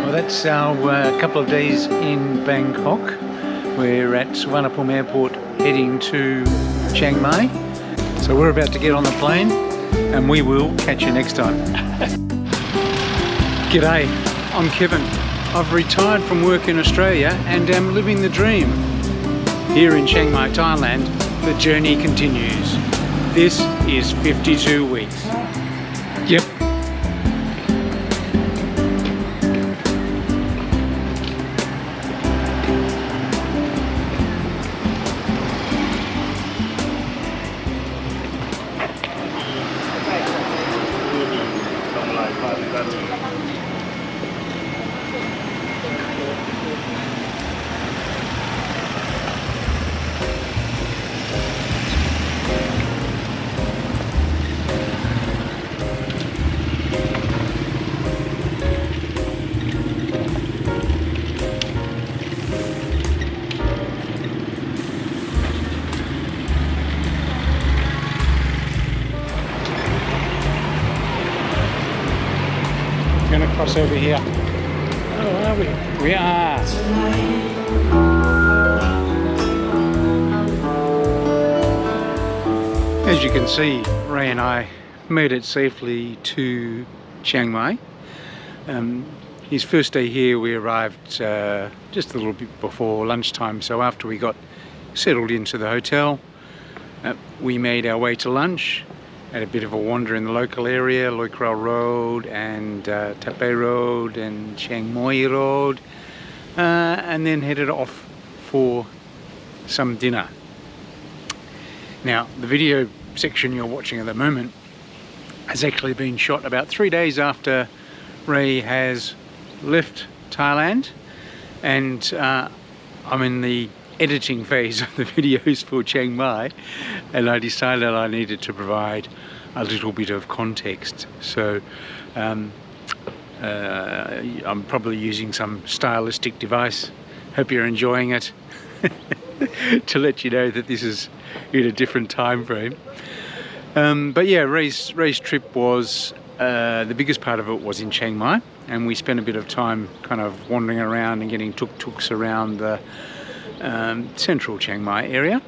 Well, that's our couple of days in Bangkok. We're at Suvarnabhumi Airport heading to Chiang Mai. So we're about to get on the plane and we will catch you next time. G'day, I'm Kevin. I've retired from work in Australia and am living the dream. Here in Chiang Mai, Thailand, the journey continues. This is 52 weeks. Yep. Going to cross over here. Oh, are we? We are. As you can see, Ray and I made it safely to Chiang Mai. His first day here, we arrived just a little bit before lunchtime, so after we got settled into the hotel, we made our way to lunch. Had a bit of a wander in the local area, Rat Road and Taipei Road and Chiang Mai Road, and then headed off for some dinner. Now, the video section you're watching at the moment has actually been shot about 3 days after Ray has left Thailand, and I'm in the editing phase of the videos for Chiang Mai, and I decided I needed to provide a little bit of context. So I'm probably using some stylistic device. Hope you're enjoying it to let you know that this is in a different time frame. But yeah, Ray's trip was the biggest part of it was in Chiang Mai, and we spent a bit of time kind of wandering around and getting tuk-tuks around the central Chiang Mai area,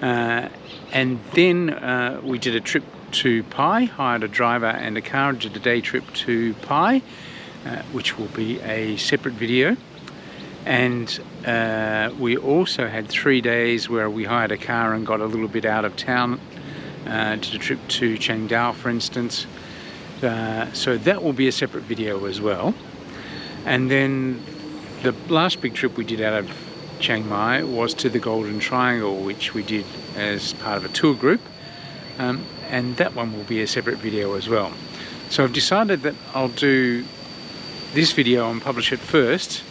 and then we did a trip to Pai, hired a driver and a car, and did a day trip to Pai, which will be a separate video. And we also had 3 days where we hired a car and got a little bit out of town, did a trip to Chiang Dao, for instance, so that will be a separate video as well. And then the last big trip we did out of Chiang Mai was to the Golden Triangle, which we did as part of a tour group, and that one will be a separate video as well. So I've decided that I'll do this video and publish it first,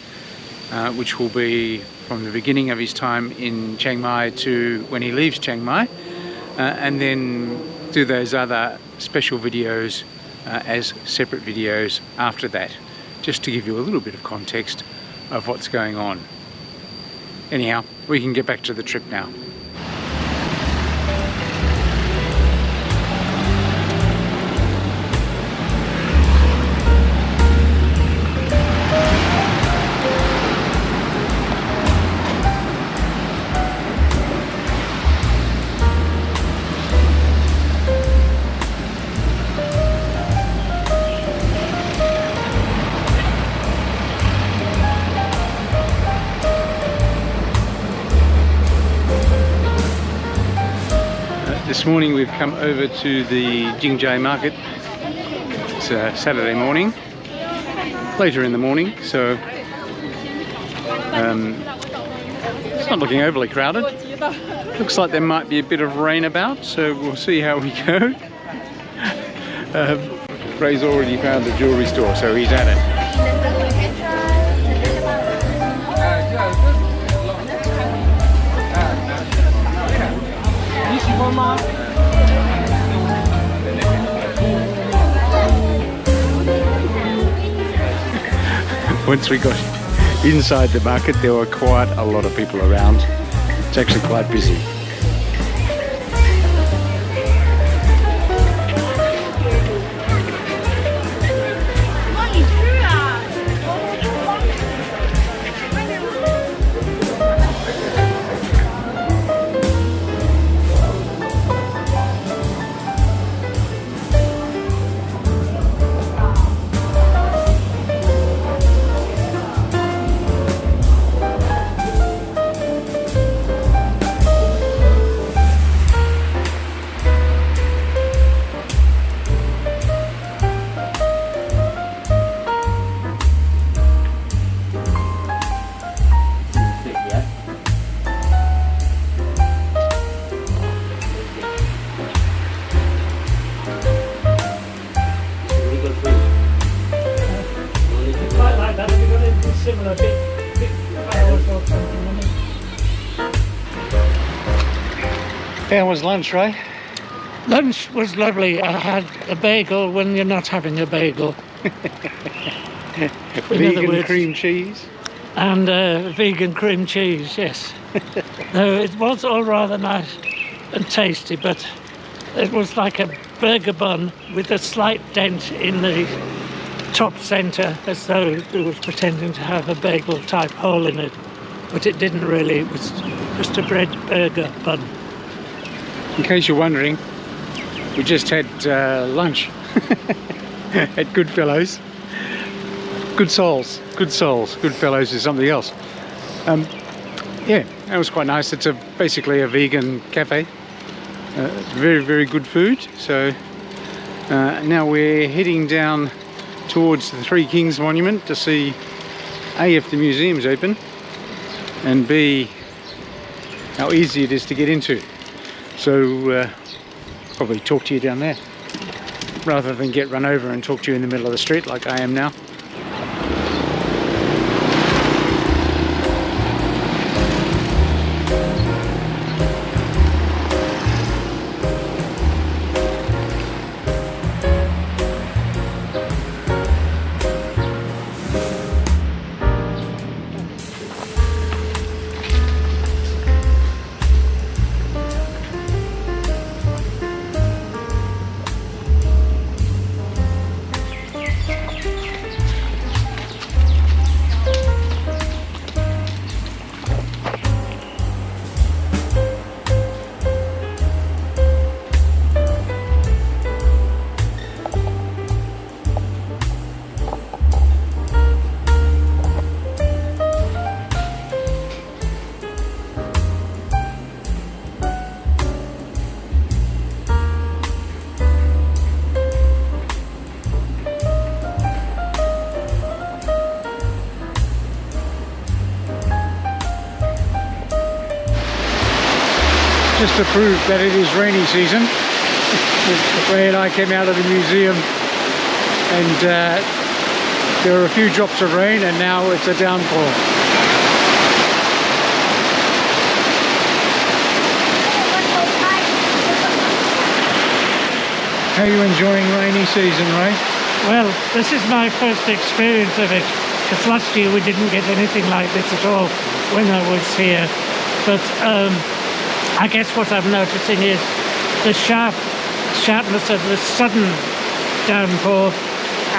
which will be from the beginning of his time in Chiang Mai to when he leaves Chiang Mai, and then do those other special videos as separate videos after that, just to give you a little bit of context of what's going on. Anyhow, we can get back to the trip now. This morning we've come over to the Jingjai market. It's a Saturday morning, later in the morning, so it's not looking overly crowded. Looks like there might be a bit of rain about, so we'll see how we go. Ray's already found the jewellery store, so he's at it. Once we got inside the market, there were quite a lot of people around. It's actually quite busy. similar big flowers or something in it. How was lunch, Ray? Lunch was lovely. I had a bagel when you're not having a bagel. Vegan cream cheese? And vegan cream cheese, yes. No, it was all rather nice and tasty, but it was like a burger bun with a slight dent in the top centre, as though it was pretending to have a bagel type hole in it, but it didn't really. It was just a bread burger bun. In case you're wondering, we just had lunch at Goodfellows. Good souls, Goodfellows is something else. Yeah, that was quite nice. It's basically a vegan cafe. Very good food. So now we're heading down towards the Three Kings Monument to see A, if the museum's open, and B, how easy it is to get into. So probably talk to you down there rather than get run over and talk to you in the middle of the street like I am now. Just to prove that it is rainy season, Ray and I came out of the museum and there were a few drops of rain and now it's a downpour. How are you enjoying rainy season, Ray? Well, this is my first experience of it, because last year we didn't get anything like this at all when I was here. But I guess what I'm noticing is the sharpness of the sudden downpour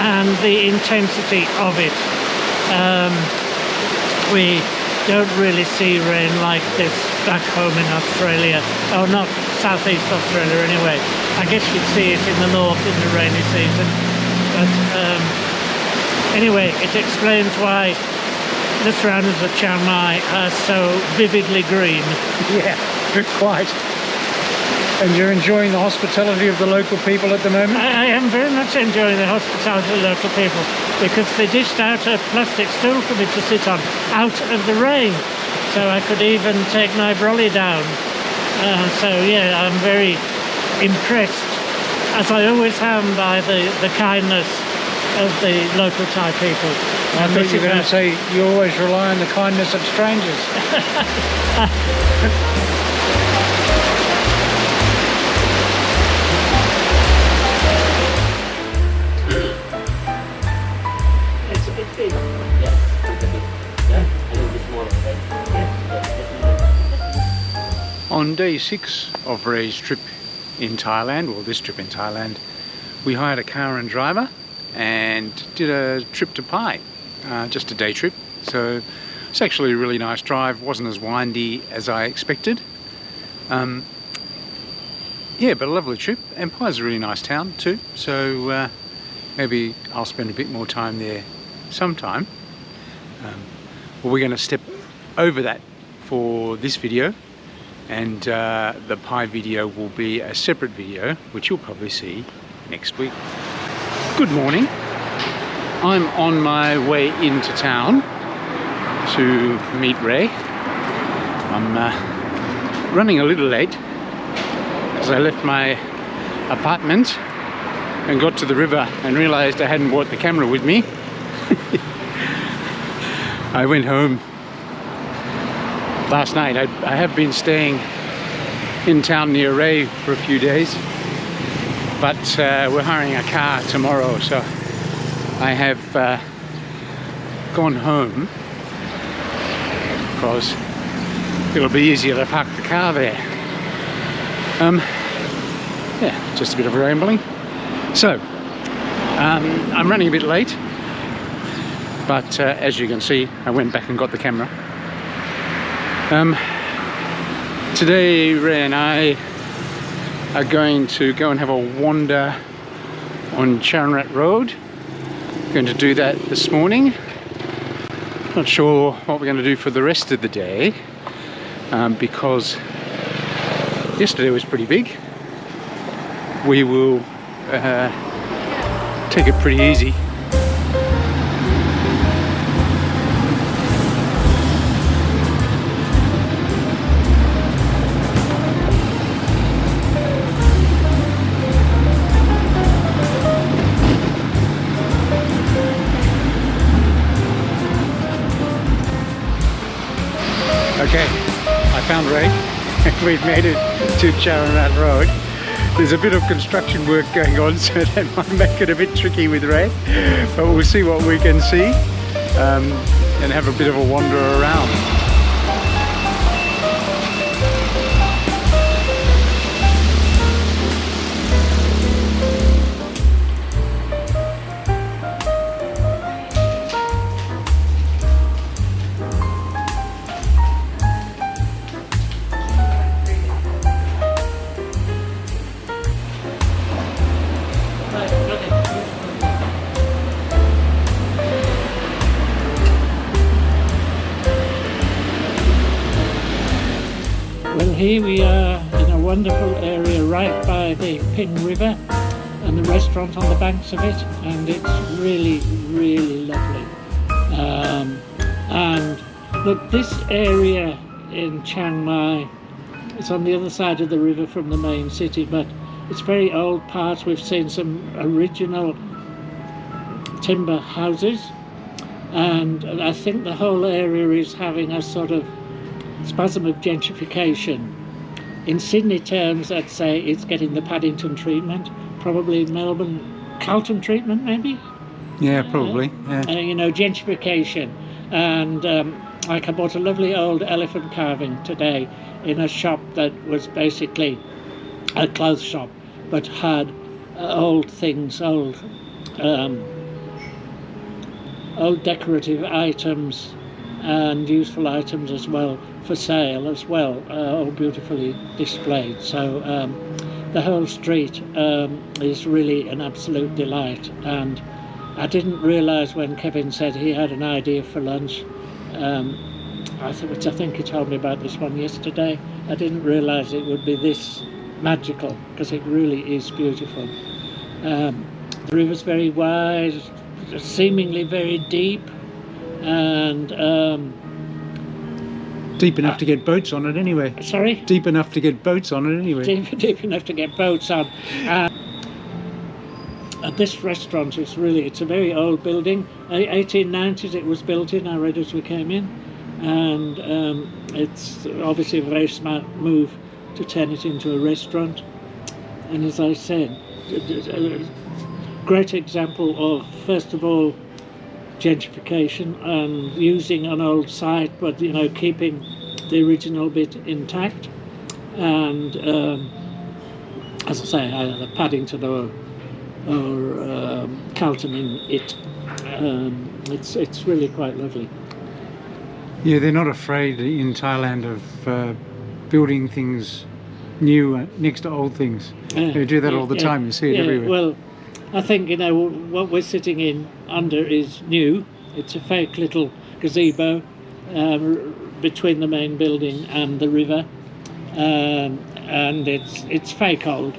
and the intensity of it. We don't really see rain like this back home in Australia, or not southeast Australia anyway. I guess you'd see it in the north in the rainy season. But anyway, it explains why the surroundings of Chiang Mai are so vividly green. Yeah. Quite. And you're enjoying the hospitality of the local people at the moment? I am very much enjoying the hospitality of the local people, because they dished out a plastic stool for me to sit on out of the rain, so I could even take my brolly down. So yeah, I'm very impressed, as I always am, by the kindness of the local Thai people. I thought you were going to say you always rely on the kindness of strangers. On day 6 of Ray's trip in Thailand, or this trip in Thailand, we hired a car and driver and did a trip to Pai, just a day trip. So it's actually a really nice drive, wasn't as windy as I expected. Yeah, but a lovely trip, and Pai's a really nice town too, so maybe I'll spend a bit more time there sometime. Well, we're going to step over that for this video, and the Pai video will be a separate video which you'll probably see next week. Good morning. I'm on my way into town to meet Ray. I'm running a little late because I left my apartment and got to the river and realized I hadn't brought the camera with me. I went home last night. I have been staying in town near Ray for a few days, but we're hiring a car tomorrow, so I have gone home because it'll be easier to park the car there. Yeah, just a bit of rambling. So I'm running a bit late, but as you can see, I went back and got the camera. Today Ray and I are going to go and have a wander on Charoen Rat Road. Going to do that this morning. Not sure what we're going to do for the rest of the day, because yesterday was pretty big. We will take it pretty easy. Okay, I found Ray. We've made it to Charoen Rat Road. There's a bit of construction work going on, so that might make it a bit tricky with Ray, but we'll see what we can see and have a bit of a wander around. Well, here we are in a wonderful area right by the Ping River and the restaurant on the banks of it, and it's really, really lovely. And look, this area in Chiang Mai is on the other side of the river from the main city, but it's very old parts. We've seen some original timber houses, and I think the whole area is having a sort of spasm of gentrification. In Sydney terms, I'd say it's getting the Paddington treatment, probably Melbourne Carlton treatment, maybe. Yeah, probably. Yeah. You know, gentrification. And like I bought a lovely old elephant carving today in a shop that was basically a clothes shop, but had old things, old decorative items and useful items as well for sale as well, all beautifully displayed. So the whole street is really an absolute delight, and I didn't realise when Kevin said he had an idea for lunch, which I think he told me about this one yesterday. I didn't realise it would be this magical, because it really is beautiful. The river's very wide, seemingly very deep, and deep enough to get boats on it anyway. Sorry? Deep enough to get boats on it anyway. Deep enough to get boats on. This restaurant is really, it's a very old building. 1890s it was built in, I read as we came in. And it's obviously a very smart move to turn it into a restaurant. And as I said, a great example of, first of all, gentrification and using an old site, but you know, keeping the original bit intact. And as I say, either Paddington or Carlton in it. It's really quite lovely. Yeah, they're not afraid in Thailand of building things new next to old things. They do that all the time. You see it everywhere. Well, I think, you know, what we're sitting in under is new. It's a fake little gazebo between the main building and the river, and it's fake old.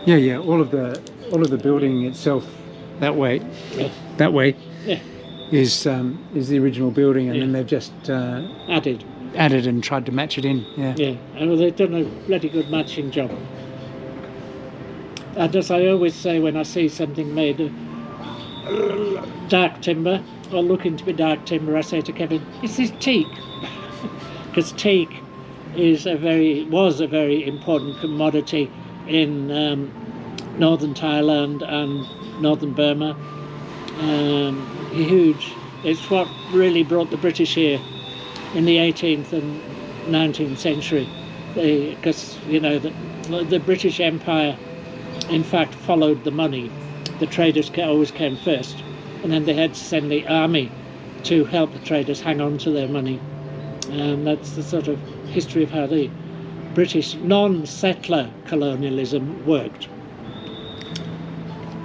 Yeah. All of the building itself, that way, is the original building, and then they've just added and tried to match it in. Yeah. And they've done a bloody good matching job. And as I always say when I see something made of dark timber, or looking to be dark timber, I say to Kevin, is this teak? Because teak was a very important commodity in northern Thailand and northern Burma. Huge. It's what really brought the British here in the 18th and 19th century, because you know the British Empire in fact followed the money. The traders always came first, and then they had to send the army to help the traders hang on to their money. That's the sort of history of how the British non-settler colonialism worked.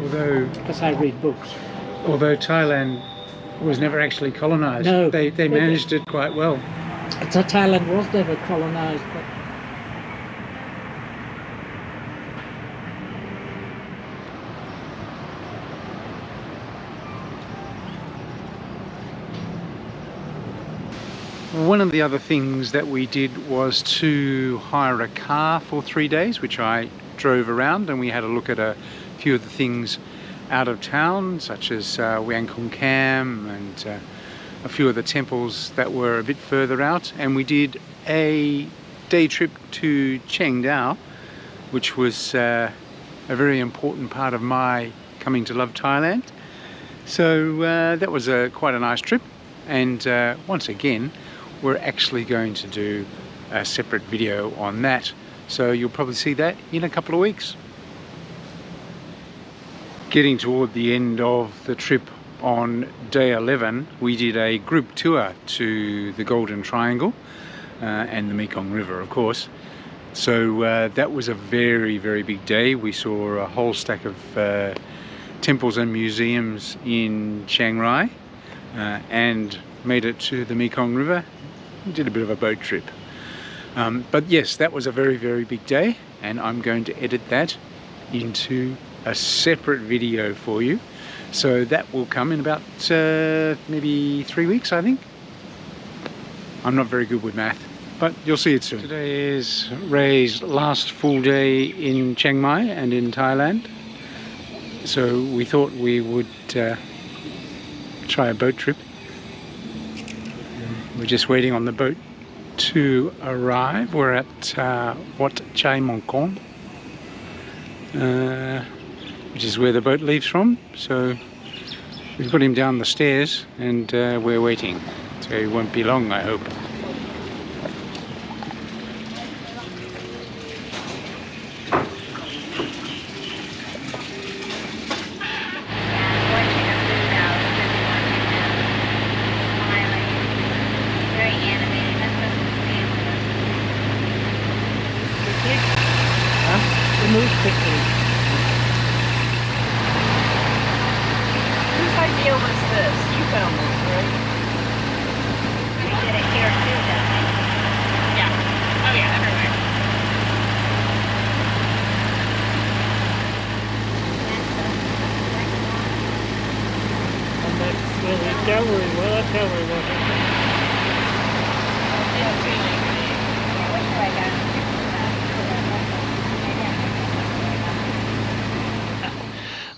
Although, because I read books. Although Thailand was never actually colonised, no, they managed it quite well. So Thailand was never colonised, but one of the other things that we did was to hire a car for 3 days, which I drove around, and we had a look at a few of the things out of town, such as Wiang Khong Kam and a few of the temples that were a bit further out. And we did a day trip to Chiang Mai, which was a very important part of my coming to love Thailand. So that was quite a nice trip, and once again we're actually going to do a separate video on that, so you'll probably see that in a couple of weeks. Getting toward the end of the trip on day 11, we did a group tour to the Golden Triangle and the Mekong River, of course. So that was a very, very big day. We saw a whole stack of temples and museums in Chiang Mai and made it to the Mekong River. We did a bit of a boat trip. But yes, that was a very, very big day, and I'm going to edit that into a separate video for you. So that will come in about maybe 3 weeks, I think. I'm not very good with math, but you'll see it soon. Today is Ray's last full day in Chiang Mai and in Thailand. So we thought we would try a boat trip. We're just waiting on the boat to arrive. We're at Wat Chai Mong Kong, which is where the boat leaves from. So we've put him down the stairs, and we're waiting. So it won't be long, I hope. move quickly. Whose idea was this? You found this, right? We did it here too, don't we? Yeah. Oh yeah, everywhere. And that's where the gallery was. That gallery was. It's really big. Yeah, which way I got it?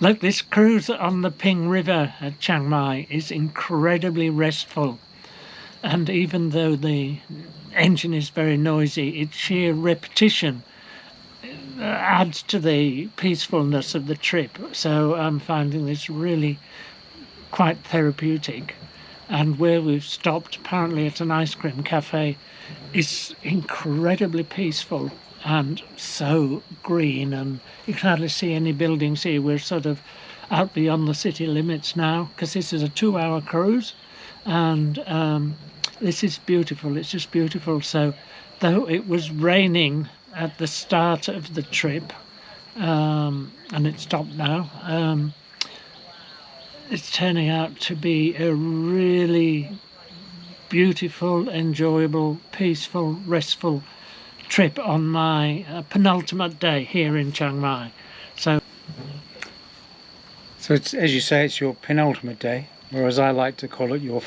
Look, this cruise on the Ping River at Chiang Mai is incredibly restful. And even though the engine is very noisy, its sheer repetition adds to the peacefulness of the trip. So I'm finding this really quite therapeutic. And where we've stopped, apparently at an ice cream cafe, is incredibly peaceful and so green, and you can hardly see any buildings here. We're sort of out beyond the city limits now, because this is a 2-hour cruise, and this is beautiful. It's just beautiful. So though it was raining at the start of the trip, and it stopped now, it's turning out to be a really beautiful, enjoyable, peaceful, restful trip on my penultimate day here in Chiang Mai. So it's, as you say, it's your penultimate day, or as I like to call it, your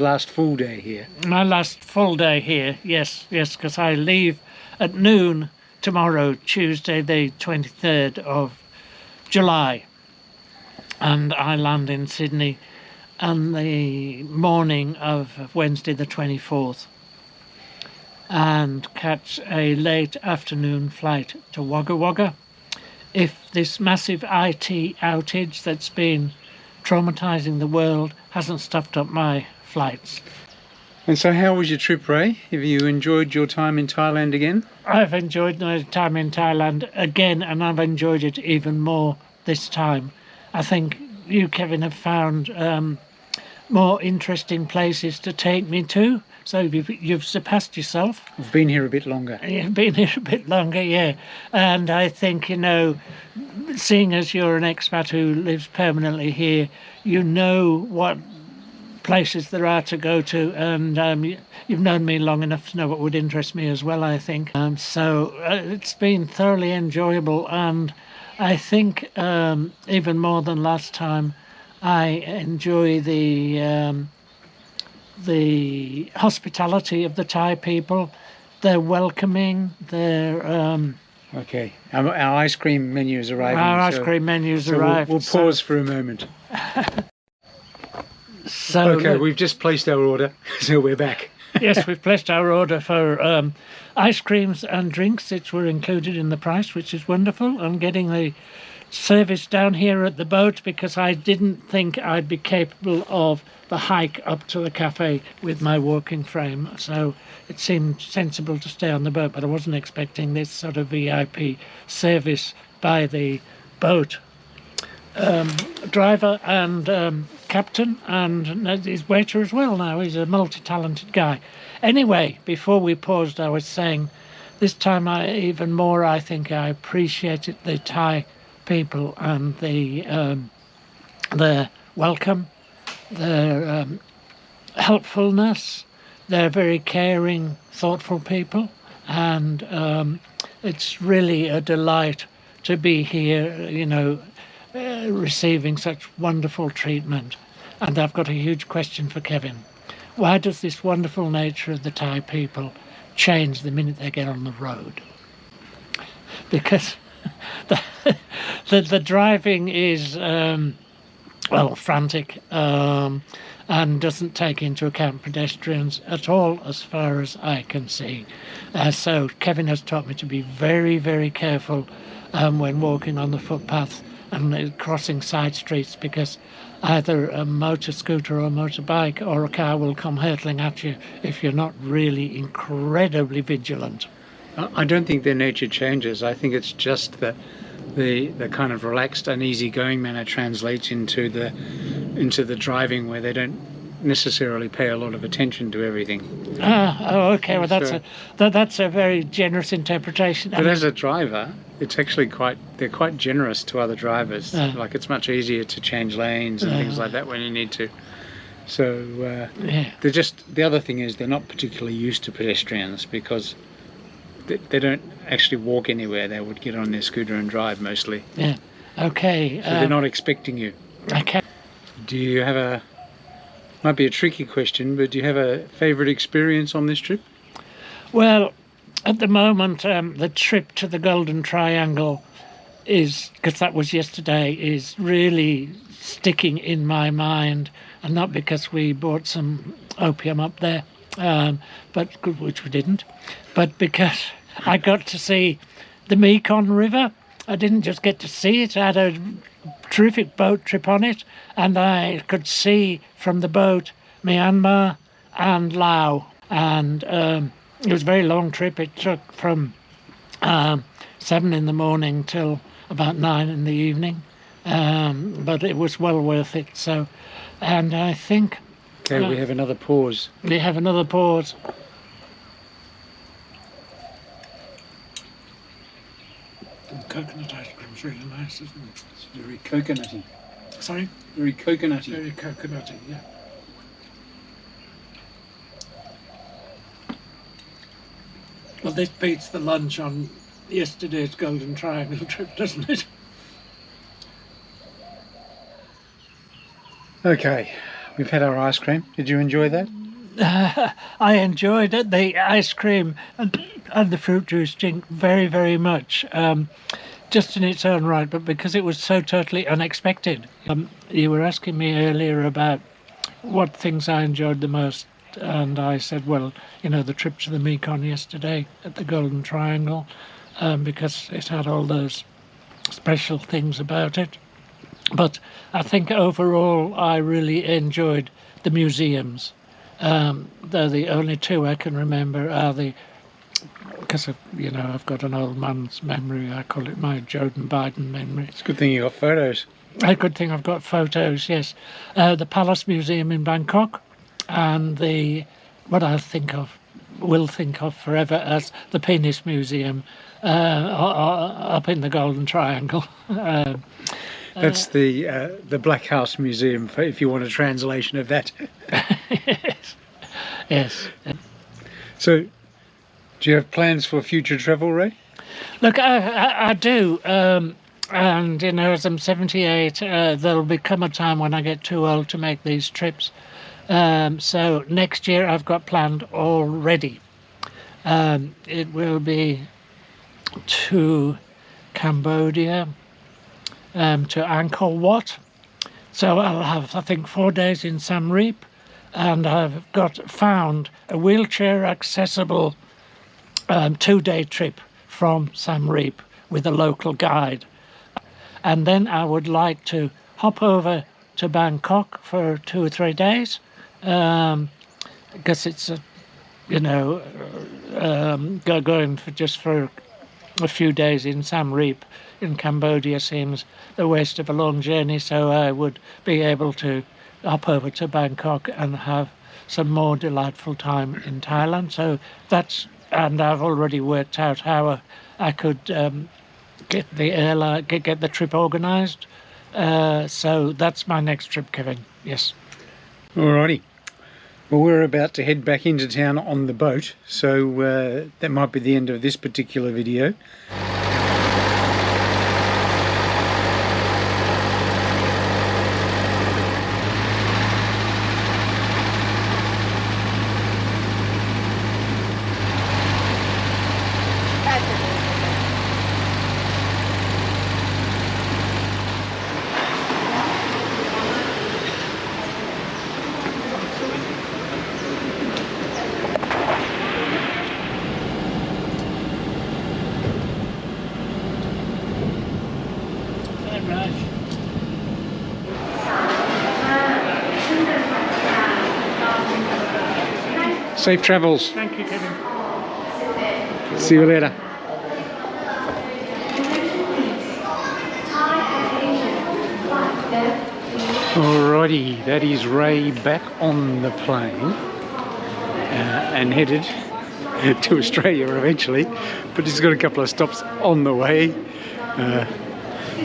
last full day here. My last full day here, yes, because I leave at noon tomorrow, Tuesday the 23rd of July, and I land in Sydney on the morning of Wednesday the 24th and catch a late afternoon flight to Wagga Wagga. If this massive IT outage that's been traumatising the world hasn't stuffed up my flights. And so how was your trip, Ray? Have you enjoyed your time in Thailand again? I've enjoyed my time in Thailand again, and I've enjoyed it even more this time. I think you, Kevin, have found more interesting places to take me to. So you've surpassed yourself. I've been here a bit longer. You've been here a bit longer, yeah. And I think, you know, seeing as you're an expat who lives permanently here, you know what places there are to go to, and you've known me long enough to know what would interest me as well, I think. So it's been thoroughly enjoyable, and I think even more than last time, I enjoy the hospitality of the Thai people. They're welcoming. They're Okay, our ice cream menu is arriving. our ice cream menu's arrived. We'll pause for a moment. So Okay, we've just placed our order, so we're back. yes, we've placed our order for ice creams and drinks, which were included in the price, which is wonderful. I'm getting the service down here at the boat because I didn't think I'd be capable of the hike up to the cafe with my walking frame, so it seemed sensible to stay on the boat, but I wasn't expecting this sort of VIP service by the boat driver and captain, and his waiter as well. Now he's a multi-talented guy. Anyway, before we paused, I was saying this time even more I think I appreciated the Thai people and their welcome, their helpfulness. They're very caring, thoughtful people, and it's really a delight to be here, you know, receiving such wonderful treatment. And I've got a huge question for Kevin. Why does this wonderful nature of the Thai people change the minute they get on the road? Because the driving is frantic and doesn't take into account pedestrians at all, as far as I can see. So Kevin has taught me to be very, very careful when walking on the footpath and crossing side streets, because either a motor scooter or a motorbike or a car will come hurtling at you if you're not really incredibly vigilant. I don't think their nature changes. I think it's just that the kind of relaxed and easygoing manner translates into the driving, where they don't necessarily pay a lot of attention to everything. Okay. Well, that's a very generous interpretation. But as a driver, it's actually they're quite generous to other drivers. Like, it's much easier to change lanes and things like that when you need to. So they're just, the other thing is they're not particularly used to pedestrians, because they don't actually walk anywhere. They would get on their scooter and drive mostly. Yeah. Okay. So they're not expecting you. Okay. Do you have might be a tricky question, but do you have a favourite experience on this trip? Well, at the moment, the trip to the Golden Triangle is, because that was yesterday, is really sticking in my mind, and not because we bought some opium up there, which we didn't, but because I got to see the Mekong River. I didn't just get to see it, I had a terrific boat trip on it, and I could see from the boat Myanmar and Laos, and it was a very long trip. It took from 7 in the morning till about 9 in the evening, but it was well worth it. So, and I think... Okay, we have another pause. We have another pause. Coconut ice cream's really nice, isn't it? It's very coconutty. Sorry? Very coconutty. Very coconutty, yeah. Well, this beats the lunch on yesterday's Golden Triangle trip, doesn't it? Okay, we've had our ice cream. Did you enjoy that? I enjoyed it, the ice cream and the fruit juice drink very, very much, just in its own right, but because it was so totally unexpected. You were asking me earlier about what things I enjoyed the most, and I said, well, you know, the trip to the Mekong yesterday at the Golden Triangle, because it had all those special things about it. But I think overall I really enjoyed the museums. Though the only two I can remember are because you know, I've got an old man's memory, I call it my Joden Biden memory. It's a good thing you got photos. A good thing I've got photos, yes. The Palace Museum in Bangkok, and what I will think of forever as the Penis Museum up in the Golden Triangle. That's the Black House Museum, if you want a translation of that. Yes. So, do you have plans for future travel, Ray? Look, I do. And, you know, as I'm 78, there'll become a time when I get too old to make these trips. So next year I've got planned already. It will be to Cambodia, to Angkor Wat. So I'll have, I think, 4 days in Siem Reap, and I've found a wheelchair accessible 2-day trip from Siem Reap with a local guide. And then I would like to hop over to Bangkok for 2 or 3 days, because it's going for a few days in Siem Reap in Cambodia seems the waste of a long journey, so I would be able to hop over to Bangkok and have some more delightful time in Thailand. So and I've already worked out how I could get the trip organised. So that's my next trip, Kevin. Yes. Alrighty. Well, we're about to head back into town on the boat, so that might be the end of this particular video. Safe travels. Thank you, Kevin. See you later. Alrighty, that is Ray back on the plane and headed to Australia eventually, but he's got a couple of stops on the way,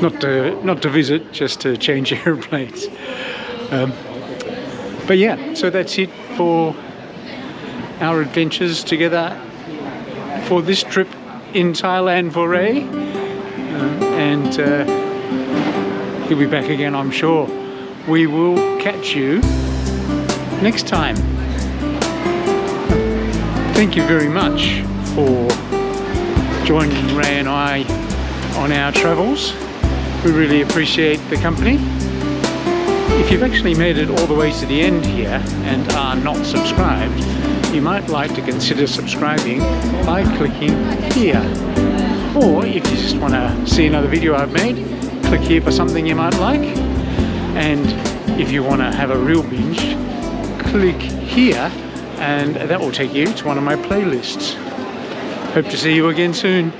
not to visit, just to change airplanes. But yeah, so that's it for our adventures together for this trip in Thailand for Ray, and he'll be back again, I'm sure. We will catch you next time. Thank you very much for joining Ray and I on our travels. We really appreciate the company. If you've actually made it all the way to the end here and are not subscribed, you might like to consider subscribing by clicking here. Or if you just want to see another video I've made, click here for something you might like. And if you want to have a real binge, click here and that will take you to one of my playlists. Hope to see you again soon.